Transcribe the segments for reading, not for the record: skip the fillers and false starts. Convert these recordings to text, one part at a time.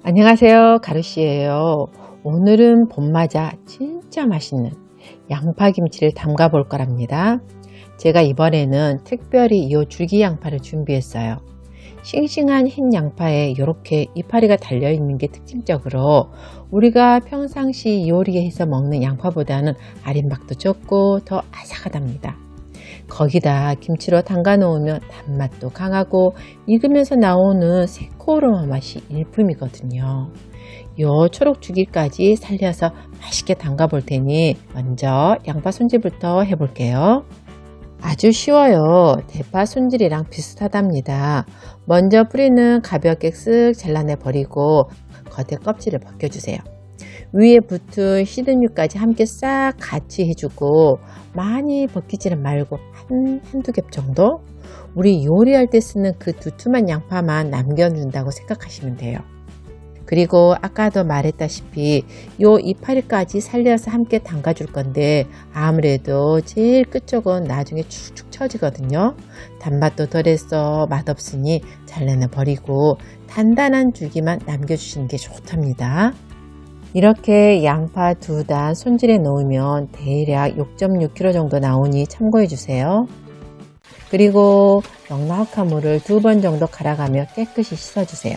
안녕하세요, 가루씨예요. 오늘은 봄맞아 진짜 맛있는 양파김치를 담가 볼 거랍니다. 제가 이번에는 특별히 이 줄기 양파를 준비했어요. 싱싱한 흰 양파에 이렇게 이파리가 달려있는 게 특징적으로 우리가 평상시 요리에 해서 먹는 양파보다는 아린맛도 적고 더 아삭하답니다. 거기다 김치로 담가 놓으면 단맛도 강하고 익으면서 나오는 새코로운 맛이 일품이거든요. 요 초록주기까지 살려서 맛있게 담가 볼 테니 먼저 양파 손질부터 해볼게요. 아주 쉬워요. 대파 손질이랑 비슷하답니다. 먼저 뿌리는 가볍게 쓱 잘라내 버리고 겉에 껍질을 벗겨주세요. 위에 붙은 시드류까지 함께 싹 같이 해주고 많이 벗기지는 말고 한두 겹 정도? 우리 요리할 때 쓰는 그 두툼한 양파만 남겨준다고 생각하시면 돼요. 그리고 아까도 말했다시피 요 이파리까지 살려서 함께 담가줄 건데 아무래도 제일 끝쪽은 나중에 축축 처지거든요. 단맛도 덜해서 맛없으니 잘라내 버리고 단단한 줄기만 남겨주시는 게 좋답니다. 이렇게 양파 2단 손질해 놓으면 대략 6.6kg 정도 나오니 참고해 주세요. 그리고 넉넉한 물을 2번 정도 갈아가며 깨끗이 씻어주세요.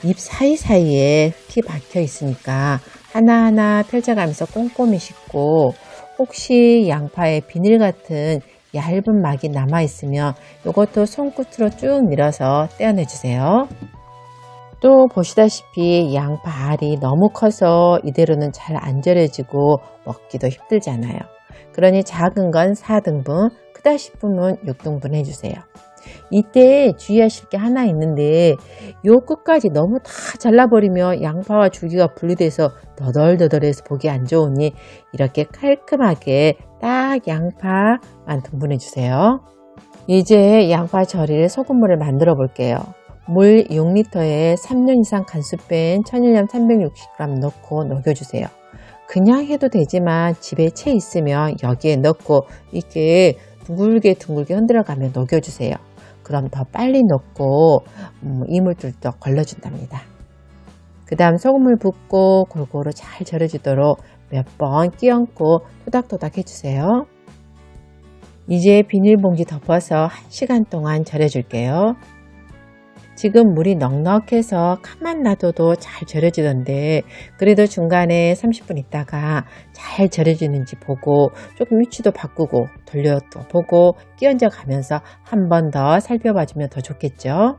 잎 사이사이에 흙이 박혀 있으니까 하나하나 펼쳐가면서 꼼꼼히 씻고 혹시 양파에 비닐 같은 얇은 막이 남아 있으면 이것도 손끝으로 쭉 밀어서 떼어내 주세요. 또 보시다시피 양파 알이 너무 커서 이대로는 잘 안 절여지고 먹기도 힘들잖아요. 그러니 작은 건 4등분, 크다 싶으면 6등분 해주세요. 이때 주의하실 게 하나 있는데 요 끝까지 너무 다 잘라버리면 양파와 줄기가 분리돼서 너덜너덜해서 보기 안 좋으니 이렇게 깔끔하게 딱 양파만 등분해 주세요. 이제 양파 절일 소금물을 만들어 볼게요. 물 6리터에 3년 이상 간수 뺀 천일염 360g 넣고 녹여주세요. 그냥 해도 되지만 집에 채 있으면 여기에 넣고 이렇게 둥글게 흔들어가며 녹여주세요. 그럼 더 빨리 녹고 이물질도 걸러준답니다. 그 다음 소금을 붓고 골고루 잘 절여지도록 몇 번 끼얹고 토닥토닥 해주세요. 이제 비닐봉지 덮어서 1시간 동안 절여줄게요. 지금 물이 넉넉해서 가만 놔둬도 잘 절여지던데 그래도 중간에 30분 있다가 잘 절여지는지 보고 조금 위치도 바꾸고 돌려도 보고 끼얹어 가면서 한 번 더 살펴봐주면 더 좋겠죠.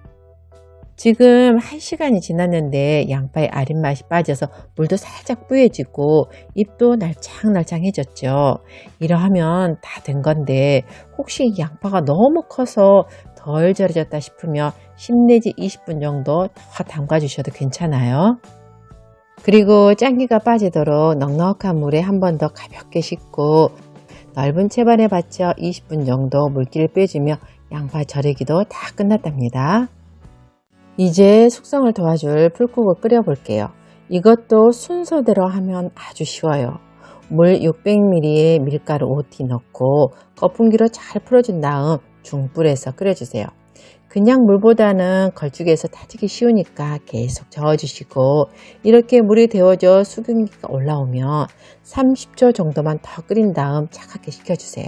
지금 1시간이 지났는데 양파의 아린 맛이 빠져서 물도 살짝 뿌얘지고 잎도 날창날창해졌죠. 이러하면 다 된 건데 혹시 양파가 너무 커서 덜 절여졌다 싶으면 10 내지 20분 정도 더 담가 주셔도 괜찮아요. 그리고 짠기가 빠지도록 넉넉한 물에 한 번 더 가볍게 씻고 넓은 채반에 받쳐 20분 정도 물기를 빼주며 양파 절이기도 다 끝났답니다. 이제 숙성을 도와줄 풀국을 끓여 볼게요. 이것도 순서대로 하면 아주 쉬워요. 물 600ml에 밀가루 5티 넣고 거품기로 잘 풀어준 다음 중불에서 끓여주세요. 그냥 물보다는 걸쭉해서 타지기 쉬우니까 계속 저어주시고 이렇게 물이 데워져 수증기가 올라오면 30초 정도만 더 끓인 다음 차갑게 식혀주세요.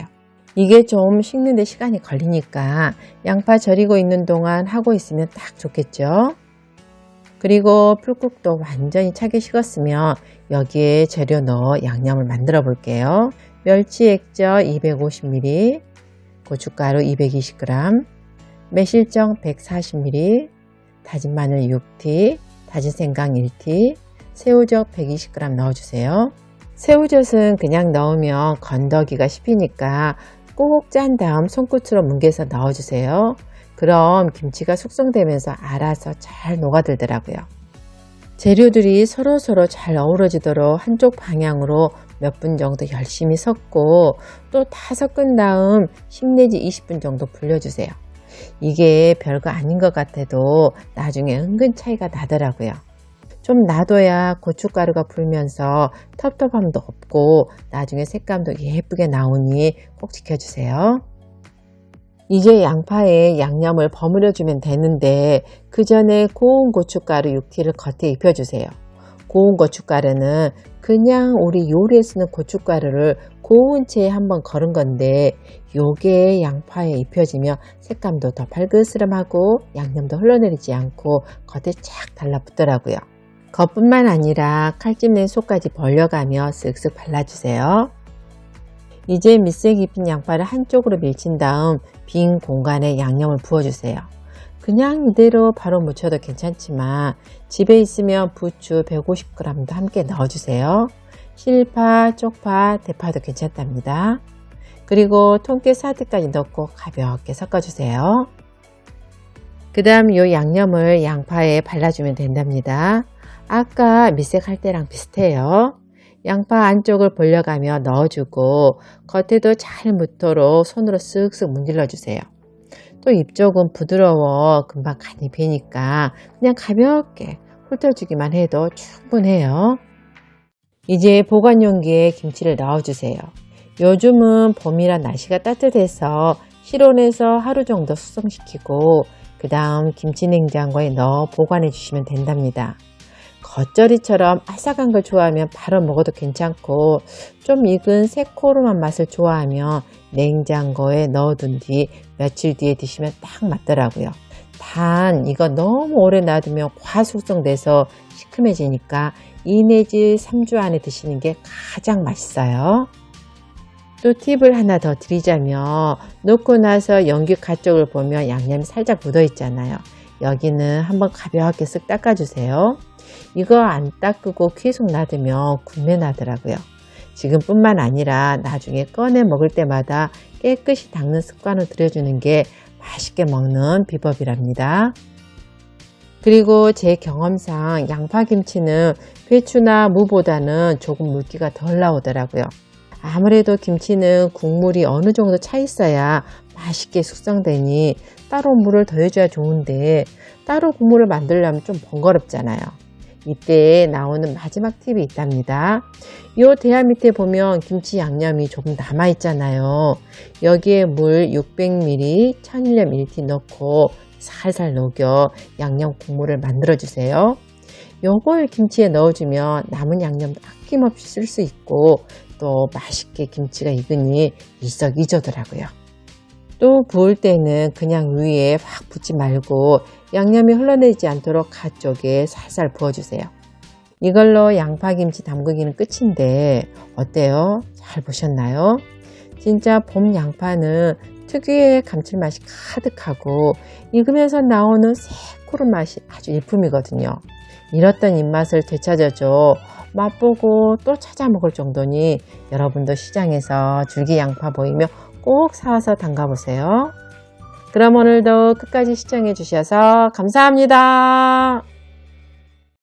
이게 좀 식는데 시간이 걸리니까 양파 절이고 있는 동안 하고 있으면 딱 좋겠죠. 그리고 풀국도 완전히 차게 식었으면 여기에 재료 넣어 양념을 만들어 볼게요. 멸치 액젓 250ml, 고춧가루 220g, 매실청 140ml, 다진 마늘 6티, 다진 생강 1티, 새우젓 120g 넣어주세요. 새우젓은 그냥 넣으면 건더기가 씹히니까 꼭 짠 다음 손끝으로 뭉개서 넣어주세요. 그럼 김치가 숙성되면서 알아서 잘 녹아들더라고요. 재료들이 서로서로 잘 어우러지도록 한쪽 방향으로 몇 분 정도 열심히 섞고 또 다 섞은 다음 10 내지 20분 정도 불려주세요. 이게 별거 아닌 것 같아도 나중에 은근 차이가 나더라고요. 좀 놔둬야 고춧가루가 불면서 텁텁함도 없고 나중에 색감도 예쁘게 나오니 꼭 지켜주세요. 이제 양파에 양념을 버무려 주면 되는데 그 전에 고운 고춧가루 6티를 겉에 입혀주세요. 고운 고춧가루는 그냥 우리 요리에 쓰는 고춧가루를 고운 채에 한번 걸은 건데 요게 양파에 입혀지면 색감도 더 발그스름하고 양념도 흘러내리지 않고 겉에 쫙 달라붙더라고요. 겉뿐만 아니라 칼집 낸 속까지 벌려가며 쓱쓱 발라주세요. 이제 밑색 입힌 양파를 한쪽으로 밀친 다음 빈 공간에 양념을 부어주세요. 그냥 이대로 바로 묻혀도 괜찮지만 집에 있으면 부추 150g도 함께 넣어주세요. 실파, 쪽파, 대파도 괜찮답니다. 그리고 통깨 사태까지 넣고 가볍게 섞어주세요. 그 다음 이 양념을 양파에 발라주면 된답니다. 아까 밑색 할 때랑 비슷해요. 양파 안쪽을 벌려가며 넣어주고 겉에도 잘 묻도록 손으로 쓱쓱 문질러 주세요. 또 입쪽은 부드러워 금방 간이 배니까 그냥 가볍게 훑어주기만 해도 충분해요. 이제 보관 용기에 김치를 넣어주세요. 요즘은 봄이라 날씨가 따뜻해서 실온에서 하루 정도 숙성시키고 그 다음 김치 냉장고에 넣어 보관해 주시면 된답니다. 겉절이처럼 아삭한 걸 좋아하면 바로 먹어도 괜찮고 좀 익은 새코름한 맛을 좋아하면 냉장고에 넣어둔 뒤 며칠 뒤에 드시면 딱 맞더라고요. 단 이거 너무 오래 놔두면 과숙성돼서 시큼해지니까 2 내지 3주 안에 드시는 게 가장 맛있어요. 또 팁을 하나 더 드리자면 놓고 나서 연기 가쪽을 보면 양념이 살짝 묻어 있잖아요. 여기는 한번 가볍게 쓱 닦아주세요. 이거 안 닦고 계속 놔두면 군내 나더라고요. 지금뿐만 아니라 나중에 꺼내 먹을 때마다 깨끗이 닦는 습관을 들여주는 게 맛있게 먹는 비법이랍니다. 그리고 제 경험상 양파김치는 배추나 무보다는 조금 물기가 덜 나오더라고요. 아무래도 김치는 국물이 어느 정도 차 있어야 맛있게 숙성되니 따로 물을 더해줘야 좋은데 따로 국물을 만들려면 좀 번거롭잖아요. 이때 나오는 마지막 팁이 있답니다. 이 대야 밑에 보면 김치 양념이 조금 남아 있잖아요. 여기에 물 600ml, 천일염 1티 넣고 살살 녹여 양념 국물을 만들어 주세요. 요걸 김치에 넣어주면 남은 양념도 아낌없이 쓸 수 있고 또 맛있게 김치가 익으니 일석이조더라고요. 또 부을 때는 그냥 위에 확 붓지 말고 양념이 흘러내리지 않도록 가쪽에 살살 부어주세요. 이걸로 양파김치 담그기는 끝인데 어때요? 잘 보셨나요? 진짜 봄 양파는 특유의 감칠맛이 가득하고 익으면서 나오는 새코른 맛이 아주 일품이거든요. 잃었던 입맛을 되찾아줘 맛보고 또 찾아 먹을 정도니 여러분도 시장에서 줄기 양파 보이면 꼭 사와서 담가보세요. 그럼 오늘도 끝까지 시청해 주셔서 감사합니다.